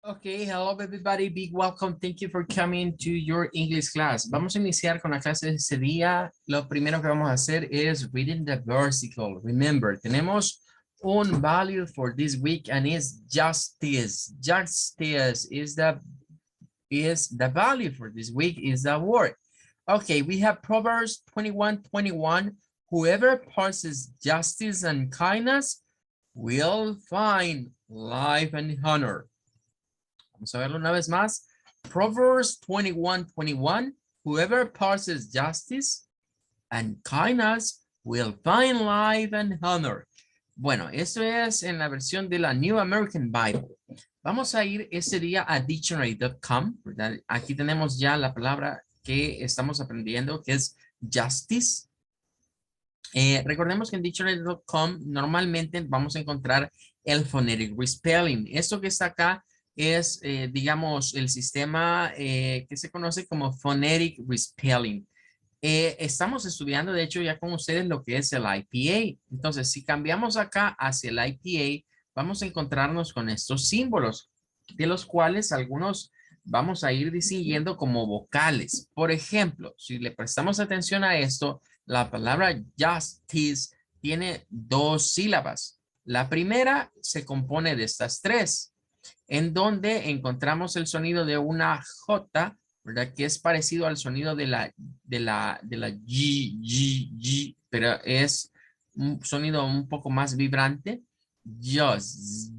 Okay, hello everybody, big welcome. Thank you for coming to your English class. Vamos a iniciar con la clase de este día. Lo primero que vamos a hacer es reading the versicle. Remember, tenemos un value for this week and is justice. Justice is the value for this week is the word. Okay, we have Proverbs 21:21. Whoever parses justice and kindness will find life and honor. Vamos a verlo una vez más. Proverbs 21:21. Whoever parses justice and kindness will find life and honor. Bueno, esto es en la versión de la New American Bible. Vamos a ir ese día a dictionary.com, ¿verdad? Aquí tenemos ya la palabra que estamos aprendiendo, que es justice. Recordemos que en dictionary.com normalmente vamos a encontrar el phonetic respelling. Esto que está acá es, digamos, el sistema que se conoce como phonetic respelling. Estamos estudiando, de hecho, ya con ustedes lo que es el IPA. Entonces, si cambiamos acá hacia el IPA, vamos a encontrarnos con estos símbolos, de los cuales algunos vamos a ir distinguiendo como vocales. Por ejemplo, si le prestamos atención a esto, la palabra justice tiene dos sílabas. La primera se compone de estas tres, en donde encontramos el sonido de una J, ¿verdad? Que es parecido al sonido de la G, pero es un sonido un poco más vibrante. Just.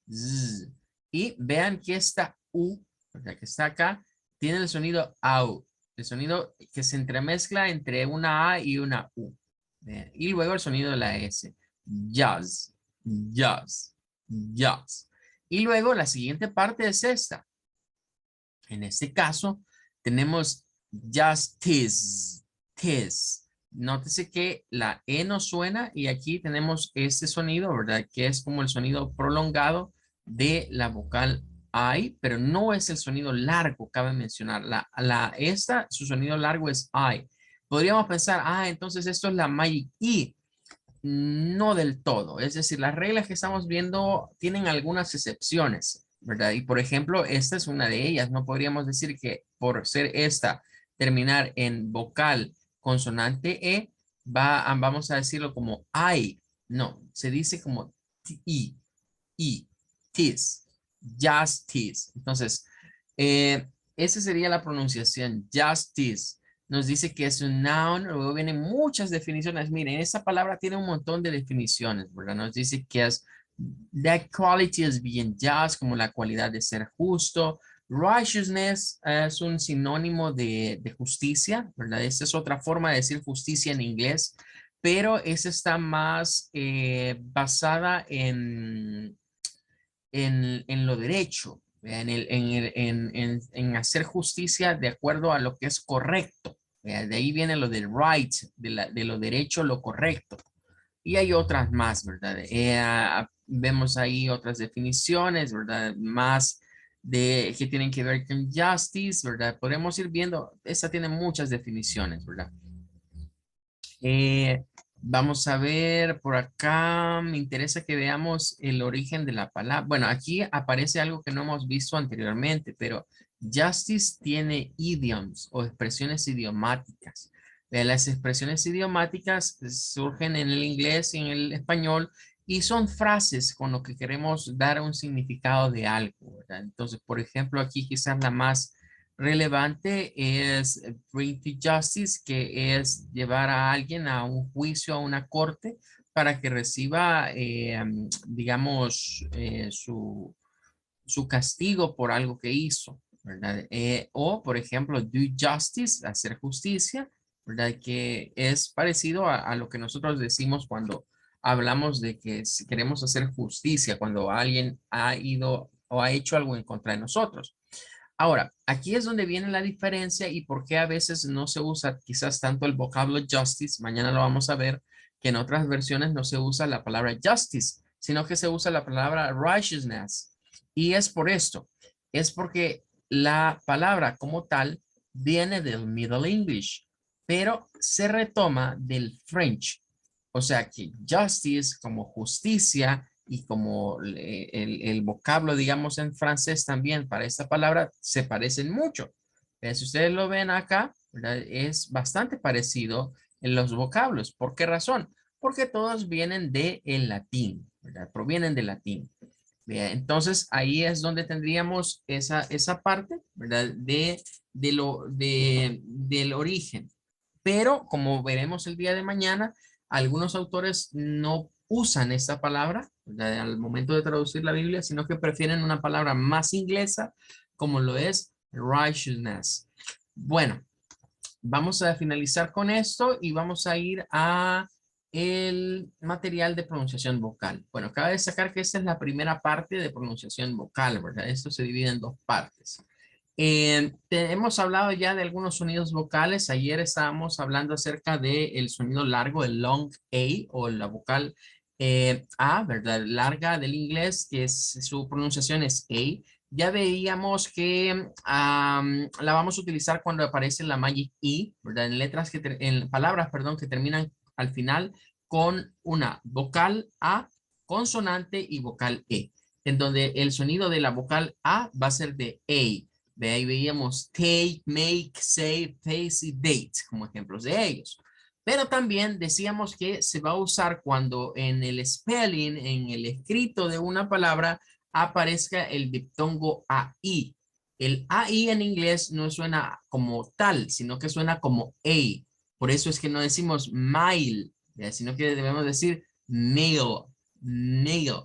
Z. Y vean que esta U, ¿verdad? Que está acá, tiene el sonido AU, el sonido que se entremezcla entre una A y una U. Y luego el sonido de la S. Jazz. Y luego la siguiente parte es esta. En este caso tenemos justice. Nótese que la E no suena y aquí tenemos este sonido, ¿verdad? Que es como el sonido prolongado de la vocal I, pero no es el sonido largo, cabe mencionar. Esta, su sonido largo es I. Podríamos pensar, entonces esto es la Magic E. No del todo, es decir, las reglas que estamos viendo tienen algunas excepciones, ¿verdad? Y por ejemplo, esta es una de ellas. No podríamos decir que por ser esta, terminar en vocal consonante E, vamos a decirlo como I. No, se dice como I, tis, justice. Entonces, esa sería la pronunciación, justice. Nos dice que es un noun, luego vienen muchas definiciones. Miren, esa palabra tiene un montón de definiciones, ¿verdad? Nos dice que es that quality is being just, como la cualidad de ser justo. Righteousness es un sinónimo de justicia, ¿verdad? Esa es otra forma de decir justicia en inglés, pero esa está más basada en lo derecho, en hacer justicia de acuerdo a lo que es correcto. De ahí viene lo del right, de lo derecho, lo correcto. Y hay otras más, ¿verdad? Vemos ahí otras definiciones, ¿verdad? Más de que tienen que ver con justice, ¿verdad? Podemos ir viendo, esta tiene muchas definiciones, ¿verdad? Vamos a ver por acá, me interesa que veamos el origen de la palabra. Bueno, aquí aparece algo que no hemos visto anteriormente, pero justice tiene idioms o expresiones idiomáticas. Las expresiones idiomáticas surgen en el inglés y en el español y son frases con lo que queremos dar un significado de algo, ¿verdad? Entonces, por ejemplo, aquí quizás la más relevante es bring to justice, que es llevar a alguien a un juicio, a una corte, para que reciba, digamos, su castigo por algo que hizo, ¿verdad? O, por ejemplo, do justice, hacer justicia, ¿verdad? Que es parecido a lo que nosotros decimos cuando hablamos de que si queremos hacer justicia, cuando alguien ha ido o ha hecho algo en contra de nosotros. Ahora, aquí es donde viene la diferencia y por qué a veces no se usa quizás tanto el vocablo justice. Mañana lo vamos a ver, que en otras versiones no se usa la palabra justice, sino que se usa la palabra righteousness. Y es por esto, es porque la palabra como tal viene del Middle English, pero se retoma del French. O sea que justice como justicia y como el vocablo, digamos, en francés también para esta palabra se parecen mucho. Si ustedes lo ven acá, ¿verdad? Es bastante parecido en los vocablos. ¿Por qué razón? Porque todos vienen del latín, ¿verdad? Provienen del latín. Bien, entonces ahí es donde tendríamos esa parte, ¿verdad? Del origen. Pero como veremos el día de mañana, algunos autores no usan esta palabra, ¿verdad? Al momento de traducir la Biblia, sino que prefieren una palabra más inglesa, como lo es righteousness. Bueno, vamos a finalizar con esto y vamos a ir a el material de pronunciación vocal. Bueno, cabe destacar que esta es la primera parte de pronunciación vocal, ¿verdad? Esto se divide en dos partes. Hemos hablado ya de algunos sonidos vocales. Ayer estábamos hablando acerca del sonido largo, el long A o la vocal A, ¿verdad? Larga del inglés, que su pronunciación es A. Ya veíamos que la vamos a utilizar cuando aparece la magic E, ¿verdad? En palabras, perdón, que terminan al final con una vocal A, consonante y vocal E, en donde el sonido de la vocal A va a ser de A. De ahí veíamos take, make, say, face y date como ejemplos de ellos. Pero también decíamos que se va a usar cuando en el spelling, en el escrito de una palabra, aparezca el diptongo AI. El AI en inglés no suena como tal, sino que suena como A. Por eso es que no decimos mile, sino que debemos decir mail, mail.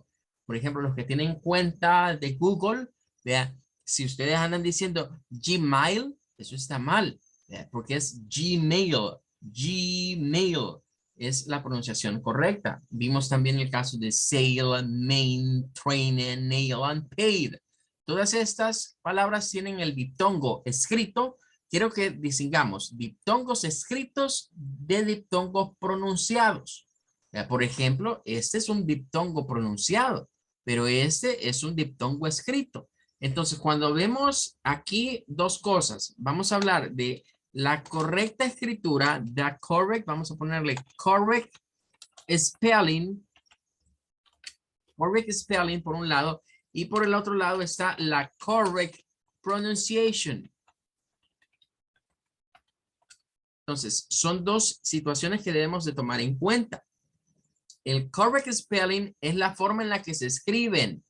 Por ejemplo, los que tienen cuenta de Google, vean, si ustedes andan diciendo Gmail, eso está mal, porque es Gmail, Gmail es la pronunciación correcta. Vimos también el caso de sail, main, train, nail, and paid. Todas estas palabras tienen el diptongo escrito. Quiero que distingamos diptongos escritos de diptongos pronunciados. Por ejemplo, este es un diptongo pronunciado, pero este es un diptongo escrito. Entonces, cuando vemos aquí dos cosas, vamos a hablar de la correcta escritura, the correct, vamos a ponerle correct spelling por un lado, y por el otro lado está la correct pronunciation. Entonces, son dos situaciones que debemos de tomar en cuenta. El correct spelling es la forma en la que se escriben,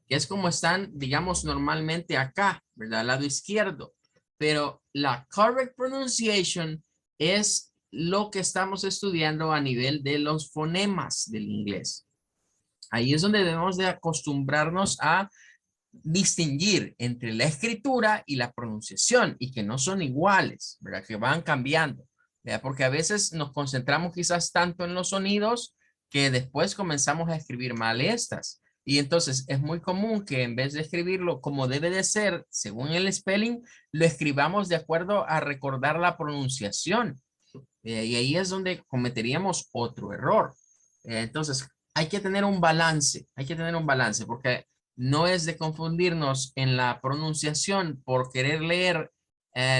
que es como están, digamos, normalmente acá, ¿verdad? Al lado izquierdo. Pero la correct pronunciation es lo que estamos estudiando a nivel de los fonemas del inglés. Ahí es donde debemos de acostumbrarnos a distinguir entre la escritura y la pronunciación y que no son iguales, ¿verdad? Que van cambiando, ¿verdad? Porque a veces nos concentramos quizás tanto en los sonidos que después comenzamos a escribir mal estas. Y entonces es muy común que en vez de escribirlo como debe de ser, según el spelling, lo escribamos de acuerdo a recordar la pronunciación. Y ahí es donde cometeríamos otro error. Entonces, hay que tener un balance, porque no es de confundirnos en la pronunciación por querer leer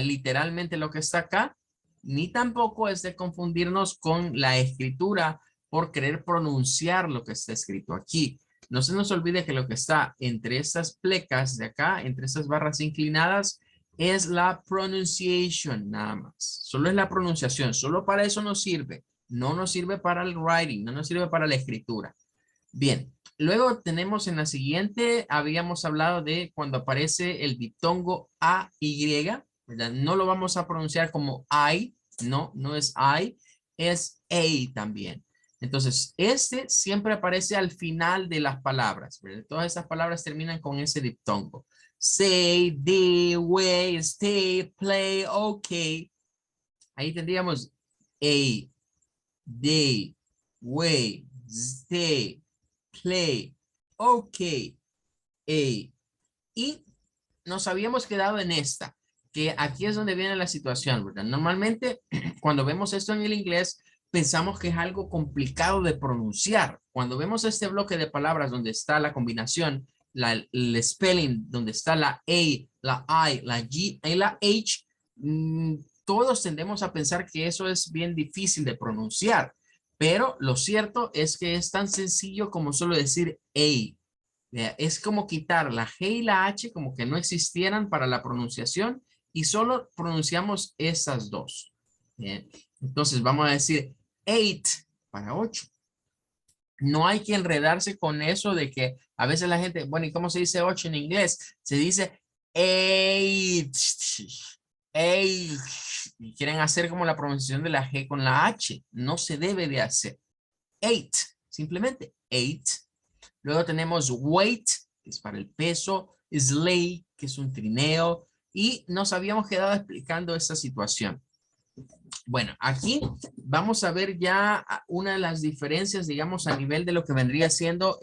literalmente lo que está acá, ni tampoco es de confundirnos con la escritura por querer pronunciar lo que está escrito aquí. No se nos olvide que lo que está entre estas plecas de acá, entre estas barras inclinadas, es la pronunciation nada más. Solo es la pronunciación, solo para eso nos sirve. No nos sirve para el writing, no nos sirve para la escritura. Bien, luego tenemos en la siguiente, habíamos hablado de cuando aparece el diptongo AY, ¿verdad? No lo vamos a pronunciar como I, no, no es I, es A también. Entonces, este siempre aparece al final de las palabras, ¿verdad? Todas estas palabras terminan con ese diptongo. Say, do, way, stay, play, okay. Ahí tendríamos A, day, way, stay, play, okay, a. Y nos habíamos quedado en esta, que aquí es donde viene la situación, ¿verdad? Normalmente cuando vemos esto en el inglés, pensamos que es algo complicado de pronunciar. Cuando vemos este bloque de palabras donde está la combinación, el spelling, donde está la A, la I, la G y la H, todos tendemos a pensar que eso es bien difícil de pronunciar. Pero lo cierto es que es tan sencillo como solo decir a. Vea, es como quitar la G y la H como que no existieran para la pronunciación y solo pronunciamos esas dos. Bien. Entonces vamos a decir 8 para 8. No hay que enredarse con eso de que a veces la gente, bueno, ¿y cómo se dice 8 en inglés? Se dice 8. 8. Y quieren hacer como la pronunciación de la G con la H. No se debe de hacer. 8. Simplemente 8. Luego tenemos weight, que es para el peso. Sleigh, que es un trineo. Y nos habíamos quedado explicando esta situación. Bueno, aquí vamos a ver ya una de las diferencias, digamos, a nivel de lo que vendría siendo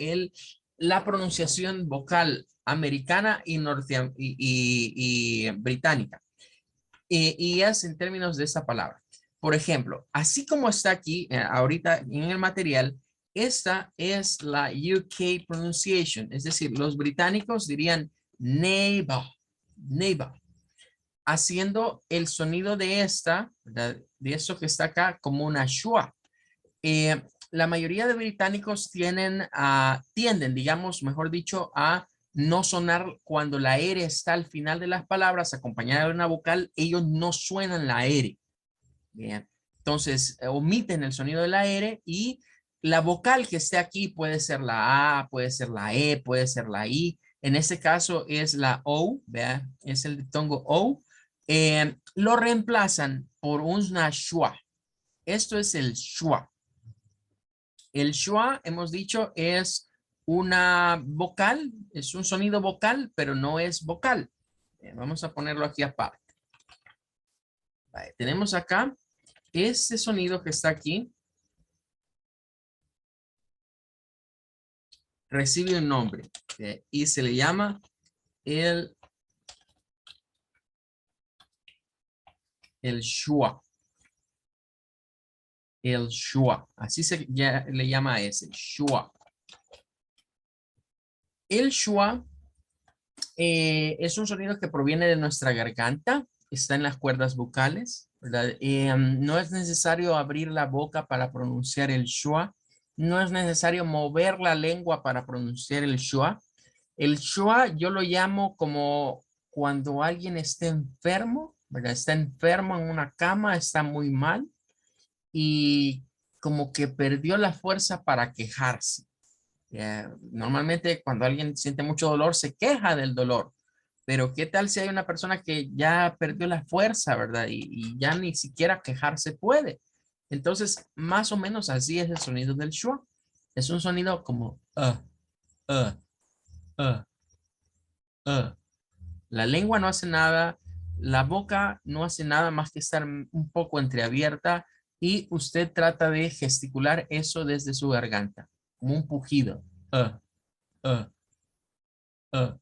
la pronunciación vocal americana y, y británica. Y es en términos de esta palabra. Por ejemplo, así como está aquí ahorita en el material, esta es la UK pronunciation, es decir, los británicos dirían neighbor, neighbor, haciendo el sonido de esta, ¿verdad? De eso que está acá, como una schwa. La mayoría de británicos tienden, digamos, mejor dicho, a no sonar cuando la R está al final de las palabras acompañada de una vocal, ellos no suenan la R. Bien. Entonces, omiten el sonido de la R y la vocal que esté aquí puede ser la A, puede ser la E, puede ser la I. En este caso es la O, ¿vea? Es el diptongo O. Lo reemplazan por una schwa. Esto es el schwa. El schwa, hemos dicho, es una vocal, es un sonido vocal, pero no es vocal. Vamos a ponerlo aquí aparte. Vale, tenemos acá este sonido que está aquí. Recibe un nombre y se le llama el schwa. El schwa. Así le llama a ese, schwa. El schwa es un sonido que proviene de nuestra garganta, está en las cuerdas vocales, ¿verdad? No es necesario abrir la boca para pronunciar el schwa, no es necesario mover la lengua para pronunciar el schwa. El schwa yo lo llamo como cuando alguien está enfermo, ¿verdad? Está enfermo en una cama, está muy mal y como que perdió la fuerza para quejarse. Normalmente cuando alguien siente mucho dolor se queja del dolor, pero ¿qué tal si hay una persona que ya perdió la fuerza, ¿verdad? Y ya ni siquiera quejarse puede. Entonces, más o menos así es el sonido del schwa. Es un sonido como uh, uh, La lengua no hace nada, la boca no hace nada más que estar un poco entreabierta y usted trata de gesticular eso desde su garganta, como un pujido. Uh, uh, uh.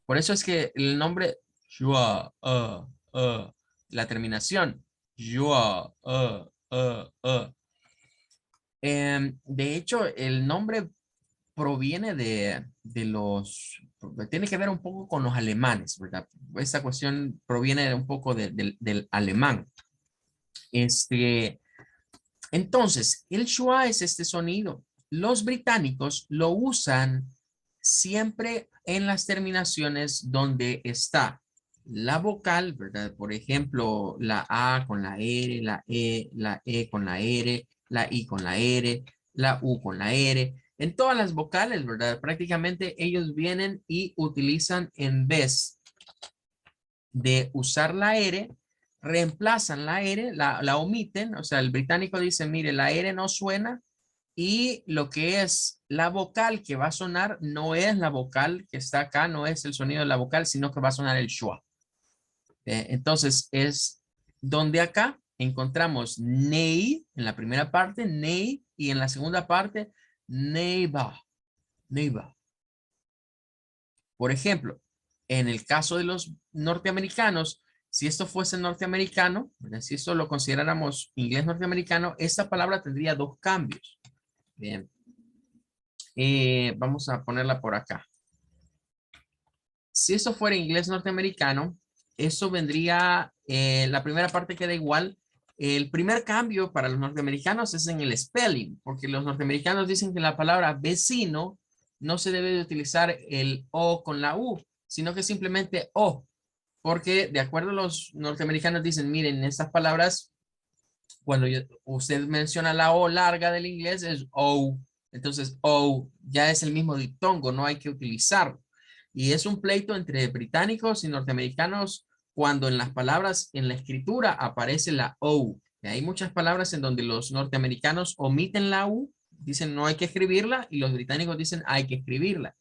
Por eso es que el nombre Shua, la terminación Shua, de hecho, el nombre proviene tiene que ver un poco con los alemanes, ¿verdad? Esta cuestión proviene un poco del alemán. Entonces, el schwa es este sonido. Los británicos lo usan siempre en las terminaciones donde está la vocal, ¿verdad? Por ejemplo, la A con la R, la E con la R, la I con la R, la U con la R. En todas las vocales, ¿verdad? Prácticamente ellos vienen y utilizan en vez de usar la R, reemplazan la R, la omiten, o sea, el británico dice, mire, la R no suena y lo que es la vocal que va a sonar no es la vocal que está acá, no es el sonido de la vocal, sino que va a sonar el schwa. Entonces es donde acá encontramos ney en la primera parte, ney, y en la segunda parte, neighbor, neighbor. Por ejemplo, en el caso de los norteamericanos, si esto fuese norteamericano, ¿verdad? Si esto lo consideráramos inglés norteamericano, esta palabra tendría dos cambios. Bien. Vamos a ponerla por acá. Si esto fuera inglés norteamericano, eso vendría, la primera parte queda igual, El primer cambio para los norteamericanos es en el spelling, porque los norteamericanos dicen que la palabra vecino no se debe de utilizar el O con la U, sino que simplemente O, porque de acuerdo a los norteamericanos dicen, miren, estas palabras, cuando usted menciona la O larga del inglés es O, entonces O ya es el mismo diptongo, no hay que utilizarlo. Y es un pleito entre británicos y norteamericanos cuando en las palabras, en la escritura aparece la O. Y hay muchas palabras en donde los norteamericanos omiten la U, dicen no hay que escribirla, y los británicos dicen hay que escribirla.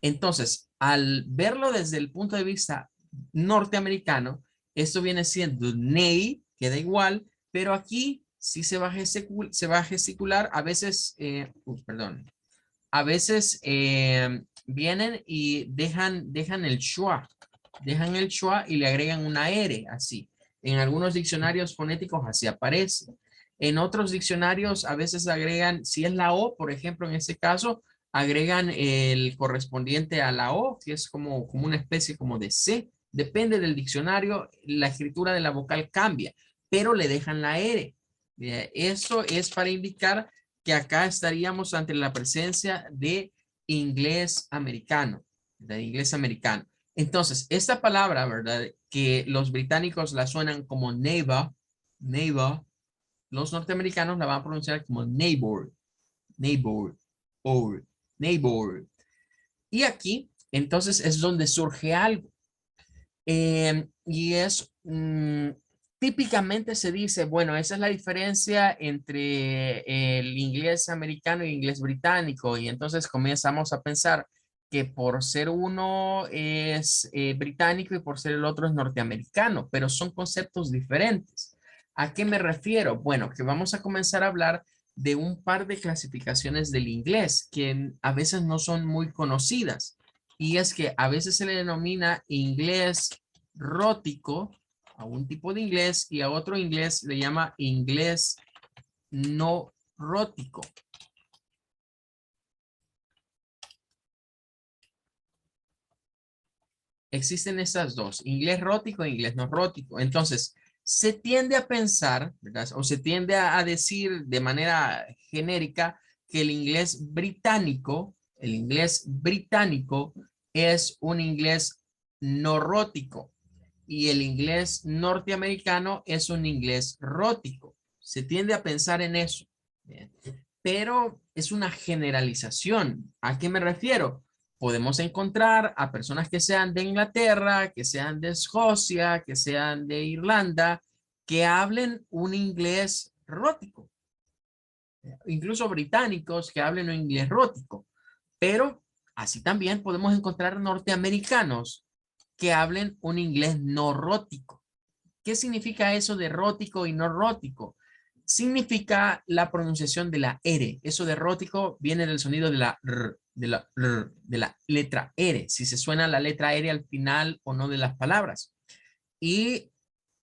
Entonces, al verlo desde el punto de vista norteamericano, esto viene siendo nay, queda igual, pero aquí sí se va a gesticular, a veces, perdón, a veces vienen y dejan el schwa y le agregan una R, así. En algunos diccionarios fonéticos así aparece. En otros diccionarios a veces agregan, si es la O, por ejemplo, en este caso, agregan el correspondiente a la O, que es como una especie como de C. Depende del diccionario, la escritura de la vocal cambia, pero le dejan la R. Eso es para indicar que acá estaríamos ante la presencia de inglés americano, de inglés americano. Entonces, esta palabra, ¿verdad? Que los británicos la suenan como neighbor, los norteamericanos la van a pronunciar como neighbor, or neighbor. Y aquí, entonces, es donde surge algo. Y es, típicamente se dice, bueno, esa es la diferencia entre el inglés americano y inglés británico. Y entonces comenzamos a pensar que por ser uno es británico y por ser el otro es norteamericano, pero son conceptos diferentes. ¿A qué me refiero? Bueno, que vamos a comenzar a hablar de un par de clasificaciones del inglés que a veces no son muy conocidas. Y es que a veces se le denomina inglés rótico a un tipo de inglés y a otro inglés le llama inglés no rótico. Existen esas dos, inglés rótico e inglés no rótico. Entonces, se tiende a pensar, ¿verdad? O se tiende a decir de manera genérica que el inglés británico es un inglés no rótico y el inglés norteamericano es un inglés rótico. Se tiende a pensar en eso. Bien. Pero es una generalización. ¿A qué me refiero? Podemos encontrar a personas que sean de Inglaterra, que sean de Escocia, que sean de Irlanda, que hablen un inglés rótico. Incluso británicos que hablen un inglés rótico. Pero así también podemos encontrar norteamericanos que hablen un inglés no rótico. ¿Qué significa eso de rótico y no rótico? Significa la pronunciación de la R. Eso de rótico viene del sonido de la R, de la letra R. Si se suena la letra R al final o no de las palabras. Y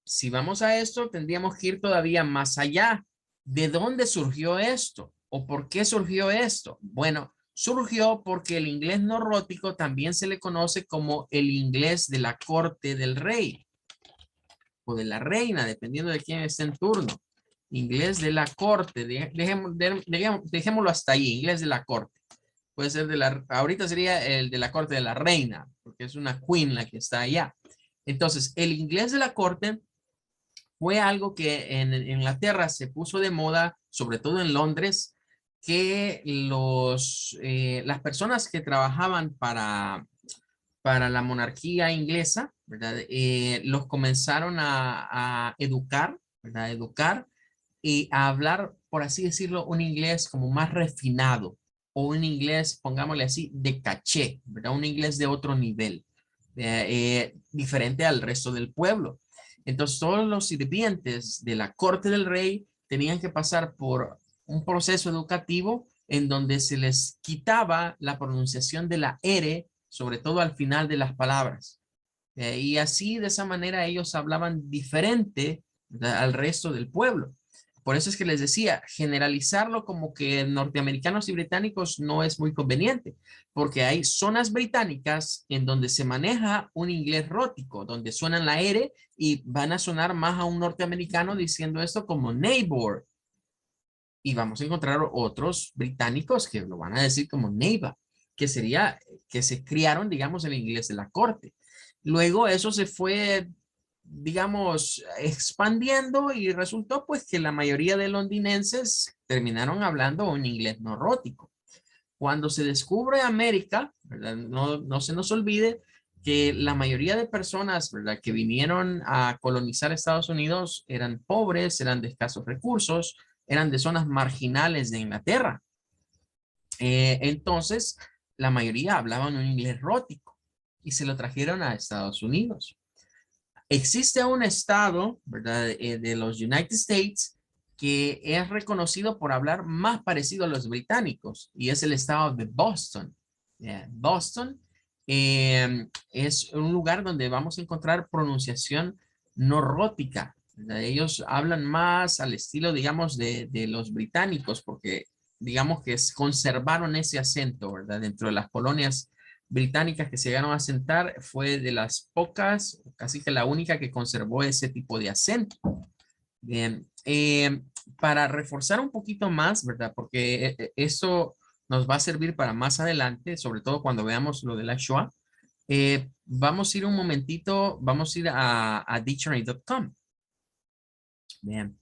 si vamos a esto, tendríamos que ir todavía más allá. ¿De dónde surgió esto? ¿O por qué surgió esto? Bueno, surgió porque el inglés no rótico también se le conoce como el inglés de la corte del rey o de la reina, dependiendo de quién esté en turno. Inglés de la corte, dejémoslo hasta ahí, inglés de la corte. Puede ser ahorita sería el de la corte de la reina, porque es una queen la que está allá. Entonces, el inglés de la corte fue algo que en Inglaterra se puso de moda, sobre todo en Londres, que las personas que trabajaban para la monarquía inglesa, ¿verdad? Los comenzaron a educar, ¿verdad? Educar y a hablar, por así decirlo, un inglés como más refinado o un inglés, pongámosle así, de caché, ¿verdad? Un inglés de otro nivel, diferente al resto del pueblo. Entonces, todos los sirvientes de la corte del rey tenían que pasar por un proceso educativo en donde se les quitaba la pronunciación de la R, sobre todo al final de las palabras. Y así, de esa manera, ellos hablaban diferente, ¿verdad?, al resto del pueblo. Por eso es que les decía, generalizarlo como que norteamericanos y británicos no es muy conveniente, porque hay zonas británicas en donde se maneja un inglés rótico, donde suenan la R y van a sonar más a un norteamericano diciendo esto como neighbor. Y vamos a encontrar otros británicos que lo van a decir como neighbor, que sería que se criaron, digamos, el inglés de la corte. Luego eso se fue, digamos, expandiendo y resultó pues que la mayoría de londinenses terminaron hablando un inglés no rótico. Cuando se descubre América, ¿verdad? No se nos olvide que la mayoría de personas, ¿verdad?, que vinieron a colonizar Estados Unidos eran pobres, eran de escasos recursos, eran de zonas marginales de Inglaterra. Entonces, la mayoría hablaban un inglés rótico y se lo trajeron a Estados Unidos. Existe un estado, ¿verdad?, de los United States que es reconocido por hablar más parecido a los británicos y es el estado de Boston. Boston es un lugar donde vamos a encontrar pronunciación no rótica. ¿Verdad? Ellos hablan más al estilo, digamos, de los británicos porque digamos que conservaron ese acento, ¿verdad? Dentro de las colonias británicas que se llegaron a asentar, fue de las pocas, casi que la única que conservó ese tipo de acento. Bien, para reforzar un poquito más, ¿verdad? Porque eso nos va a servir para más adelante, sobre todo cuando veamos lo de la Shoah. Vamos a ir un momentito, vamos a ir a dictionary.com. Bien.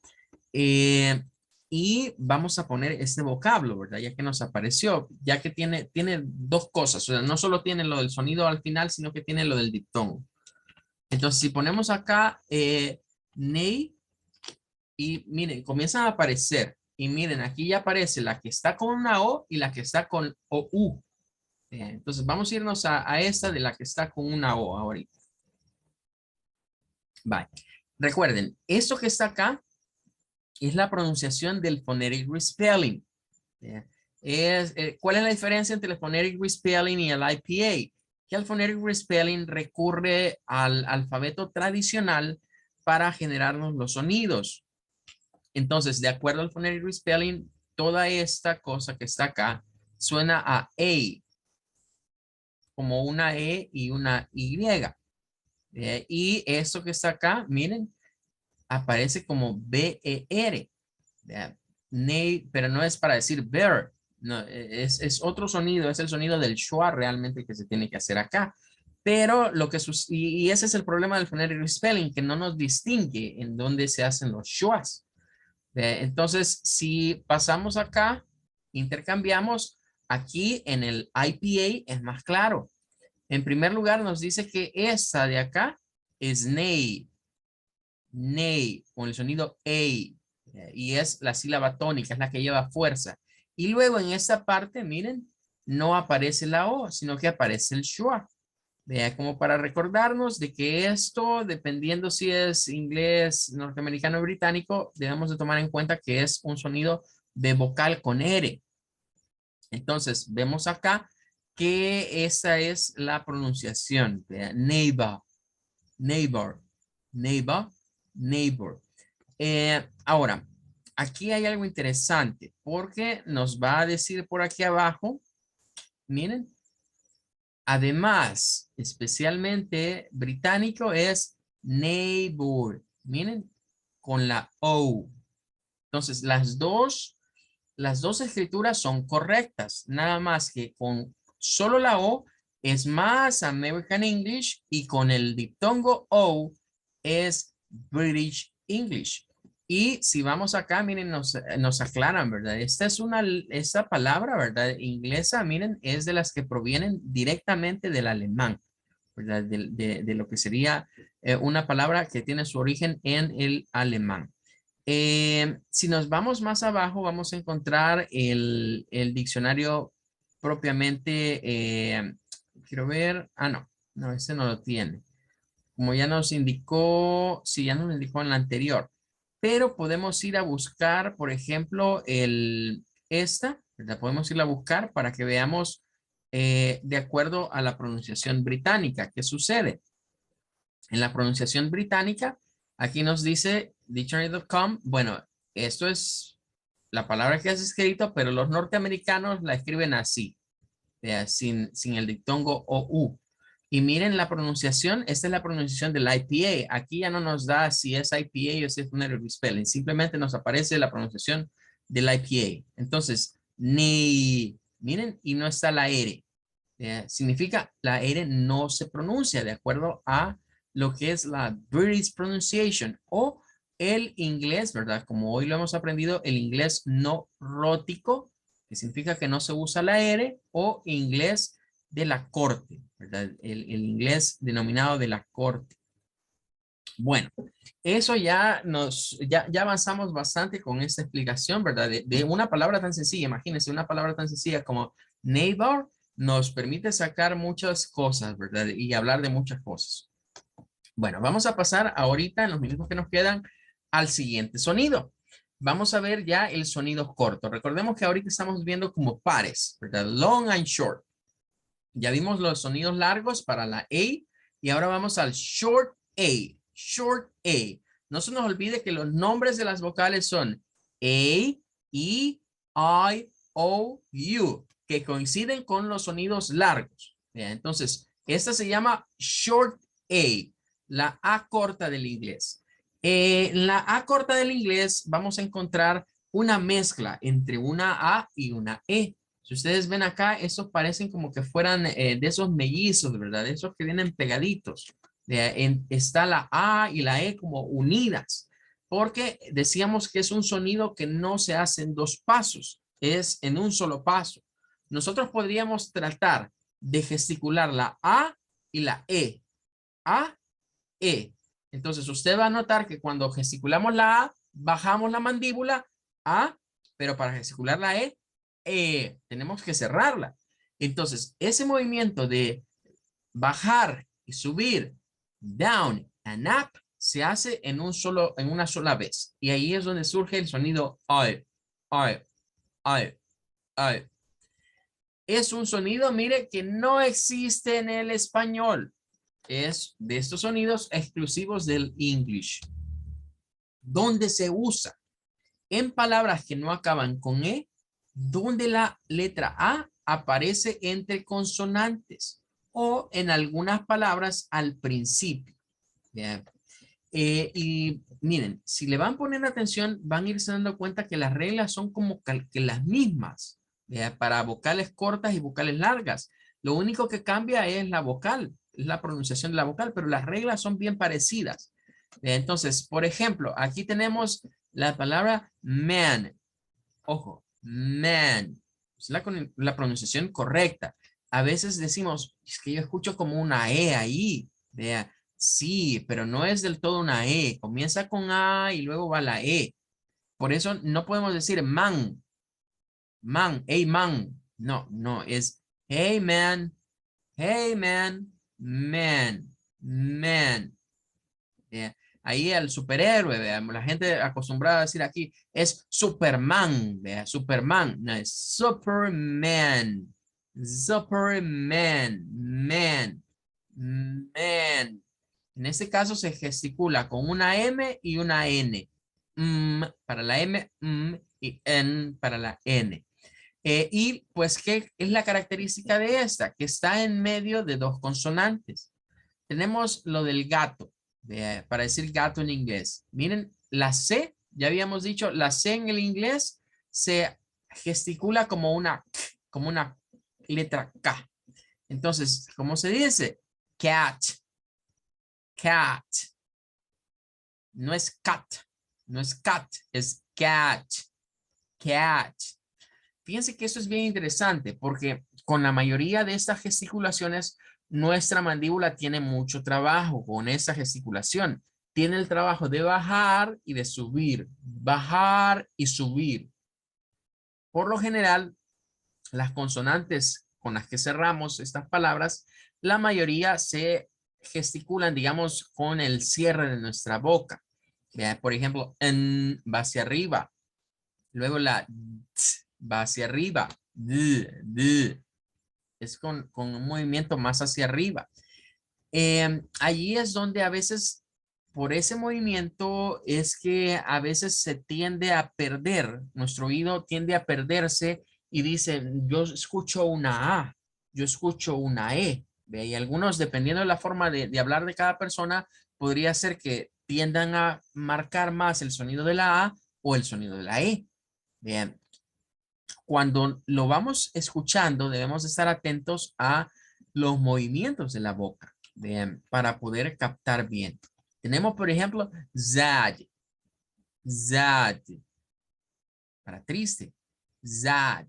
Y vamos a poner este vocablo, ¿verdad? Ya que nos apareció, ya que tiene dos cosas, o sea, no solo tiene lo del sonido al final, sino que tiene lo del diptongo. Entonces, si ponemos acá ney, y miren, comienzan a aparecer, y miren, aquí ya aparece la que está con una O y la que está con OU. Entonces, vamos a irnos a esta de la que está con una O ahorita. Vale. Recuerden, esto que está acá es la pronunciación del phonetic respelling. ¿Cuál es la diferencia entre el phonetic respelling y el IPA? Que el phonetic respelling recurre al alfabeto tradicional para generarnos los sonidos. Entonces, de acuerdo al phonetic respelling, toda esta cosa que está acá suena a como una E y una Y. Y esto que está acá, miren, aparece como BER. Pero no es para decir bear, no, es otro sonido, es el sonido del schwa realmente que se tiene que hacer acá. Pero lo que y ese es el problema del phonetic spelling, que no nos distingue en dónde se hacen los schwas. Entonces, si pasamos acá, intercambiamos, aquí en el IPA es más claro. En primer lugar, nos dice que esta de acá es ney, con el sonido A. Y es la sílaba tónica, es la que lleva fuerza. Y luego en esta parte, miren, no aparece la O, sino que aparece el schwa. Vea, como para recordarnos de que esto, dependiendo si es inglés, norteamericano o británico, debemos de tomar en cuenta que es un sonido de vocal con R. Entonces, vemos acá que esa es la pronunciación. Vea, neighbor, neighbor, neighbor, neighbor. Ahora, aquí hay algo interesante porque nos va a decir por aquí abajo, miren, además, especialmente británico es neighbor, miren, con la O. Entonces, las dos escrituras son correctas, nada más que con solo la O es más American English y con el diptongo O es British English. Y si vamos acá, miren, nos aclaran, ¿verdad? Esta palabra, ¿verdad? Inglesa, miren, es de las que provienen directamente del alemán, ¿verdad? De lo que sería una palabra que tiene su origen en el alemán. Si nos vamos más abajo, vamos a encontrar el diccionario propiamente, quiero ver, no, ese no lo tiene. Como ya nos indicó, sí, ya nos indicó en la anterior, pero podemos ir a buscar, por ejemplo, ¿verdad? Podemos ir a buscar para que veamos de acuerdo a la pronunciación británica, ¿qué sucede? En la pronunciación británica, aquí nos dice dictionary.com, bueno, Esto es la palabra que has escrito, pero los norteamericanos la escriben así, sin el diptongo o u. Y miren la pronunciación, esta es la pronunciación del IPA. Aquí ya no nos da si es IPA o si es un error spelling, simplemente nos aparece la pronunciación del IPA. Entonces, ni, miren, y no está la R. Significa la R no se pronuncia de acuerdo a lo que es la British pronunciation o el inglés, ¿verdad? Como hoy lo hemos aprendido, el inglés no rótico, que significa que no se usa la R, o inglés de la corte, ¿verdad? El inglés denominado de la corte. Bueno, eso ya avanzamos bastante con esta explicación, ¿verdad? De una palabra tan sencilla, imagínense, una palabra tan sencilla como neighbor nos permite sacar muchas cosas, ¿verdad? Y hablar de muchas cosas. Bueno, vamos a pasar ahorita, en los minutos que nos quedan, al siguiente sonido. Vamos a ver ya el sonido corto. Recordemos que ahorita estamos viendo como pares, ¿verdad? Long and short. Ya vimos los sonidos largos para la A y ahora vamos al short A. Short A. No se nos olvide que los nombres de las vocales son A, E, I, O, U, que coinciden con los sonidos largos. Bien, entonces, esta se llama short A, la A corta del inglés. En la A corta del inglés vamos a encontrar una mezcla entre una A y una E. Si ustedes ven acá, esos parecen como que fueran de esos mellizos, ¿verdad? De esos que vienen pegaditos. Está la A y la E como unidas, porque decíamos que es un sonido que no se hace en dos pasos, es en un solo paso. Nosotros podríamos tratar de gesticular la A y la E. A, E. Entonces usted va a notar que cuando gesticulamos la A, bajamos la mandíbula, A, pero para gesticular la E, tenemos que cerrarla. Entonces, ese movimiento de bajar y subir, down and up, se hace en una sola vez. Y ahí es donde surge el sonido I, I, I, I. Es un sonido, mire, que no existe en el español. Es de estos sonidos exclusivos del English. ¿Dónde se usa? En palabras que no acaban con E, donde la letra A aparece entre consonantes o en algunas palabras al principio. Bien. Y miren, si le van poniendo atención, van a irse dando cuenta que las reglas son como que las mismas, ¿ya? Para vocales cortas y vocales largas. Lo único que cambia es la vocal, es la pronunciación de la vocal, pero las reglas son bien parecidas. Entonces, por ejemplo, aquí tenemos la palabra man. Ojo, man. Es la pronunciación correcta. A veces decimos, es que yo escucho como una E ahí. Vea, sí, pero no es del todo una E. Comienza con A y luego va la E. Por eso no podemos decir man. Man, hey man. No, no, es hey man, man, man. Vea, ahí el superhéroe, vea, la gente acostumbrada a decir aquí es Superman, vea, Superman, no es Superman, Superman, man, man. En este caso se gesticula con una M y una N. Para la M, y N para la N. Y pues, ¿qué es la característica de esta? Que está en medio de dos consonantes. Tenemos lo del gato, para decir gato en inglés. Miren, la C, ya habíamos dicho, la C en el inglés se gesticula como una letra K. Entonces, ¿cómo se dice? Cat, cat. No es cat, no es cat, es cat, cat. Fíjense que eso es bien interesante porque con la mayoría de estas gesticulaciones, nuestra mandíbula tiene mucho trabajo con esa gesticulación. Tiene el trabajo de bajar y de subir, bajar y subir. Por lo general, las consonantes con las que cerramos estas palabras, la mayoría se gesticulan, digamos, con el cierre de nuestra boca. Por ejemplo, en va hacia arriba. Luego la va hacia arriba. Es con un movimiento más hacia arriba. Allí es donde a veces por ese movimiento es que a veces se tiende a perder, nuestro oído tiende a perderse y dice, yo escucho una A, yo escucho una E. ¿Ve? Y algunos, dependiendo de la forma de hablar de cada persona, podría ser que tiendan a marcar más el sonido de la A o el sonido de la E. Bien, cuando lo vamos escuchando, debemos estar atentos a los movimientos de la boca, bien, para poder captar bien. Tenemos, por ejemplo, sad, sad, para triste, sad,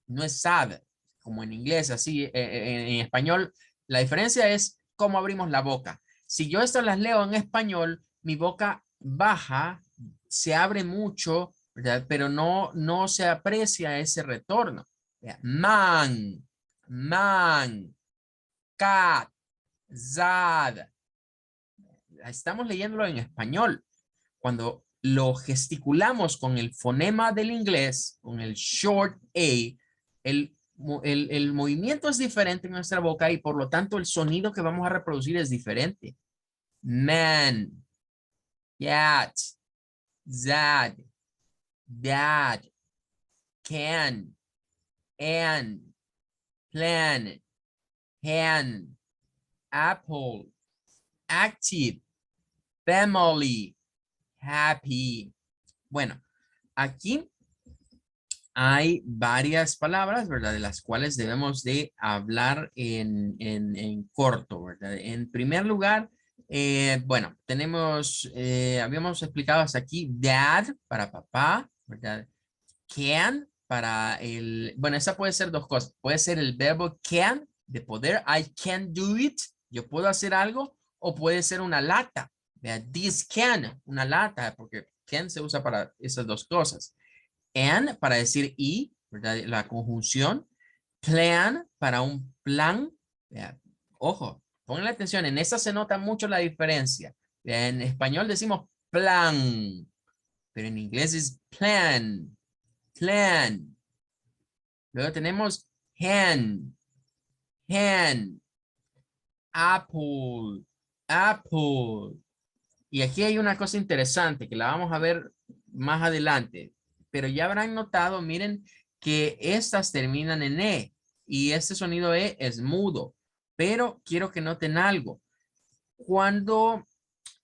no es sad, como en inglés, así, en español, la diferencia es cómo abrimos la boca. Si yo estas las leo en español, mi boca baja, se abre mucho, ¿verdad? Pero no se aprecia ese retorno. Vea, man, man, cat, zad. Estamos leyéndolo en español. Cuando lo gesticulamos con el fonema del inglés, con el short A, el movimiento es diferente en nuestra boca y por lo tanto el sonido que vamos a reproducir es diferente. Man, cat, zad, dad, can, and, plan, hand, apple, active, family, happy. Bueno, aquí hay varias palabras, ¿verdad? De las cuales debemos de hablar en corto, ¿verdad? En primer lugar, bueno, tenemos, habíamos explicado hasta aquí, dad para papá, ¿verdad? Can para el, bueno, esa puede ser dos cosas. Puede ser el verbo can, de poder, I can do it, yo puedo hacer algo, o puede ser una lata, ¿verdad? This can, una lata, porque can se usa para esas dos cosas. And para decir y, ¿verdad? La conjunción. Plan para un plan. Vea, ojo, ponle atención, en esta se nota mucho la diferencia. Vea, en español decimos plan, pero en inglés es plan, plan. Luego tenemos hand, hand, apple, apple. Y aquí hay una cosa interesante que la vamos a ver más adelante, pero ya habrán notado, miren, que estas terminan en E y este sonido E es mudo, pero quiero que noten algo. Cuando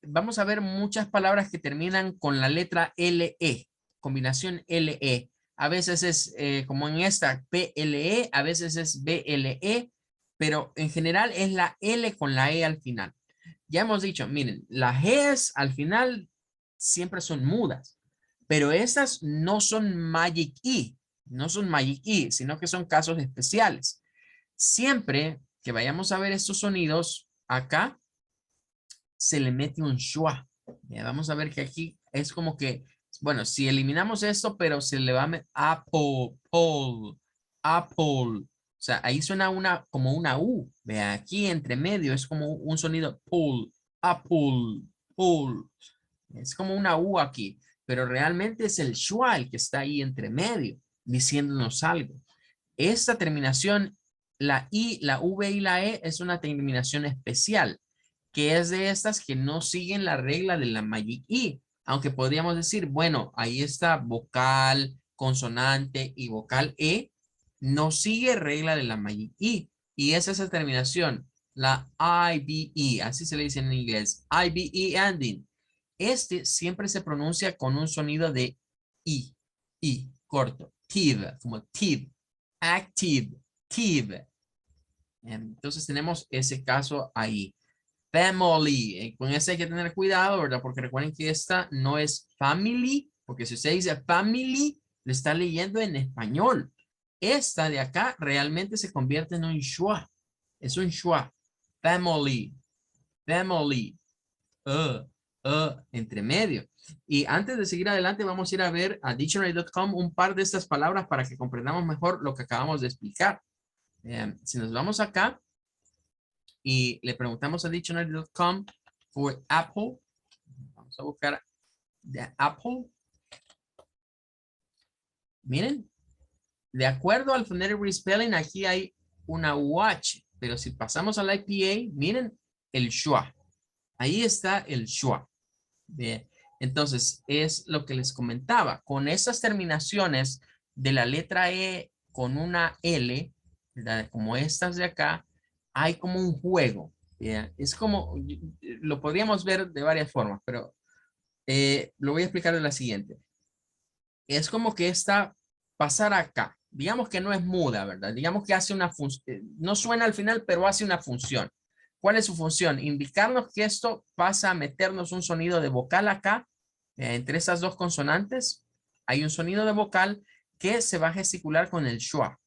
vamos a ver muchas palabras que terminan con la letra LE, combinación LE, a veces es como en esta PLE, a veces es BLE, pero en general es la L con la E al final. Ya hemos dicho, miren, las G's al final siempre son mudas, pero estas no son Magic E, no son Magic E, sino que son casos especiales. Siempre que vayamos a ver estos sonidos, acá se le mete un schwa. Ya vamos a ver que aquí es como que, bueno, si eliminamos esto, pero se le va a meter apple, pole, apple. O sea, ahí suena una como una U. Vea, aquí entre medio es como un sonido pull, apple, pull. Es como una U aquí, pero realmente es el schwa el que está ahí entre medio, diciéndonos algo. Esta terminación, la I, la V y la E, es una terminación especial, que es de estas que no siguen la regla de la Magic E, aunque podríamos decir, bueno, ahí está vocal, consonante y vocal E, no sigue regla de la Magic E, y es esa terminación, la IBE, así se le dice en inglés, IBE ending. Este siempre se pronuncia con un sonido de I, corto, tive, como tive, active, tive. Entonces tenemos ese caso ahí. Family, con ese hay que tener cuidado, ¿verdad? Porque recuerden que esta no es family, porque si usted dice family, lo está leyendo en español. Esta de acá realmente se convierte en un schwa. Es un schwa. Family, family, uh, entre medio. Y antes de seguir adelante, vamos a ir a ver a dictionary.com un par de estas palabras para que comprendamos mejor lo que acabamos de explicar. Si nos vamos acá, y le preguntamos a dictionary.com por Apple. Vamos a buscar de Apple. Miren, de acuerdo al phonetic respelling, aquí hay una watch, pero si pasamos al IPA, miren el schwa. Ahí está el schwa. Bien. Entonces, es lo que les comentaba. Con esas terminaciones de la letra E con una L, ¿verdad? Como estas de acá, hay como un juego. ¿Bien? Es como, lo podríamos ver de varias formas, pero lo voy a explicar de la siguiente. Es como que esta pasar acá. Digamos que no es muda, ¿verdad? Digamos que hace una función, no suena al final, pero hace una función. ¿Cuál es su función? Indicarnos que esto pasa a meternos un sonido de vocal acá, entre esas dos consonantes, hay un sonido de vocal que se va a gesticular con el schwa.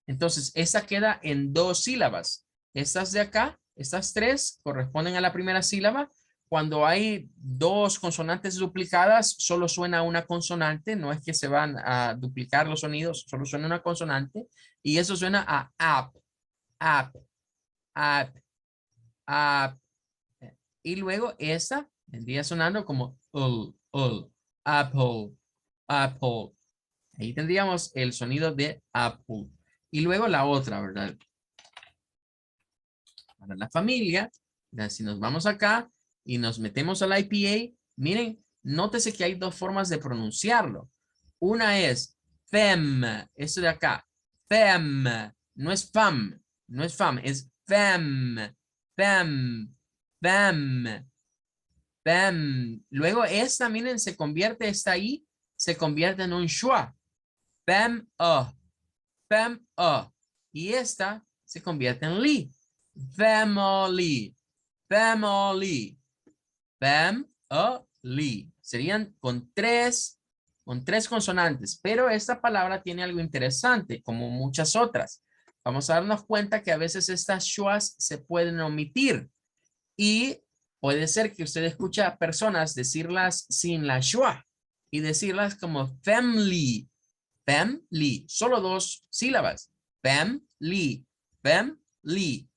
Entonces, esa queda en dos sílabas. Estas de acá, estas tres, corresponden a la primera sílaba. Cuando hay dos consonantes duplicadas, solo suena una consonante, no es que se van a duplicar los sonidos, solo suena una consonante, y eso suena a app, app, app, app. Y luego esta vendría sonando como apple, apple. Ahí tendríamos el sonido de apple. Y luego la otra, ¿verdad? Para la familia, ¿verdad? Si nos vamos acá y nos metemos al IPA, miren, nótese que hay dos formas de pronunciarlo. Una es fem, eso de acá, fem, no es fam, no es fam, es fem, fem, fem, fem. Luego esta, miren, se convierte, esta I, se convierte en un schwa, fem, fem, y esta se convierte en li. Family, family, family. Serían con tres consonantes, pero esta palabra tiene algo interesante, como muchas otras. Vamos a darnos cuenta que a veces estas schwas se pueden omitir y puede ser que usted escuche a personas decirlas sin la schwa y decirlas como family, family, solo dos sílabas, family, family.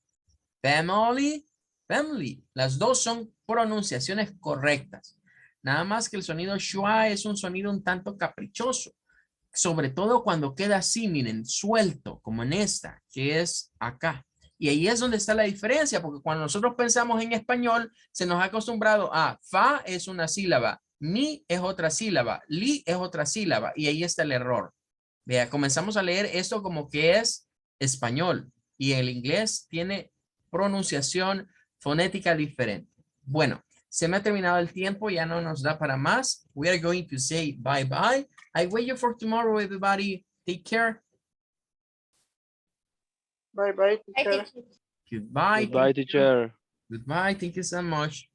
Family, family. Las dos son pronunciaciones correctas. Nada más que el sonido schwa es un sonido un tanto caprichoso. Sobre todo cuando queda así, miren, suelto, como en esta, que es acá. Y ahí es donde está la diferencia, porque cuando nosotros pensamos en español, se nos ha acostumbrado a fa es una sílaba, mi es otra sílaba, li es otra sílaba, y ahí está el error. Vea, comenzamos a leer esto como que es español, y el inglés tiene pronunciación fonética diferente. Bueno, se me ha terminado el tiempo, ya no nos da para más. We are going to say bye bye. I wait you for tomorrow, everybody. Take care. Bye bye, teacher. Goodbye. Goodbye, teacher. Goodbye. Thank you so much.